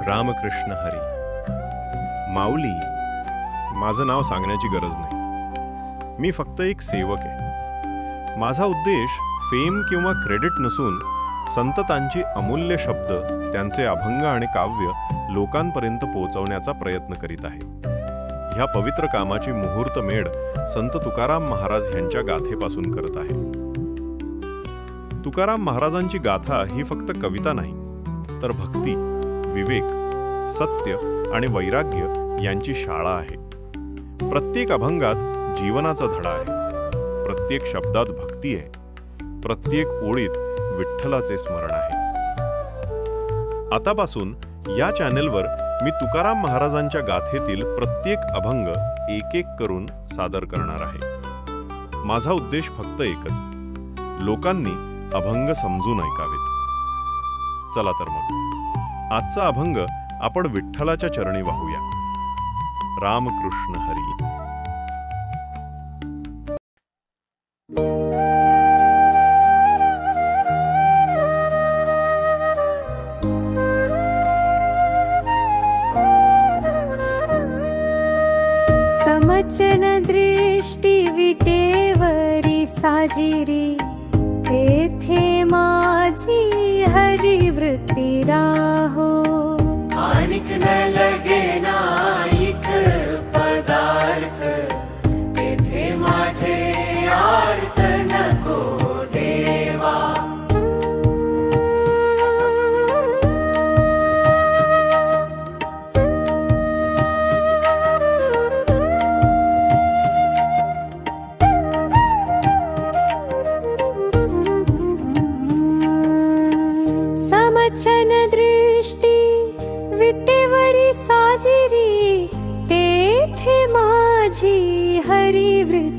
रामकृष्ण हरी. माऊली माझं नाव सांगण्याची गरज नाही. मी फक्त एक सेवक आहे. माझा उद्देश फेम किंवा क्रेडिट नसून संततांची अमूल्य शब्द, त्यांचे अभंग आणि काव्य लोकांपर्यंत पोहोचवण्याचा प्रयत्न करीत आहे. ह्या पवित्र कामाची मुहूर्तमेढ संत तुकाराम महाराज यांच्या गाथेपासून करत आहे. तुकाराम महाराजांची गाथा ही फक्त कविता नाही, तर भक्ती, विवेक, सत्य आणि वैराग्य यांची शाळा आहे. प्रत्येक अभंगात जीवनाचा धडा आहे, प्रत्येक शब्दात भक्ती आहे, प्रत्येक ओळीत विठ्ठलाचे स्मरण आहे. आतापासून या चॅनेलवर मी तुकाराम महाराजांच्या गाथेतील प्रत्येक अभंग एक एक करून सादर करणार आहे. माझा उद्देश फक्त एकच, लोकांनी अभंग समजून ऐकावेत. चला तर मग आजचा अभंग आपण विठ्ठलाच्या चरणी वाहूया. रामकृष्ण हरी. समचन दृष्टी विटेवरी साजिरी, तेथे माझी हरी वृत्ती राहो. आणिक न लगे नाईक पदार्थ, तेथे माझे आर्त नको देवा. समचन दृष्टी विटेवरी साजिरी, तेथे माझी हरी वृत्ती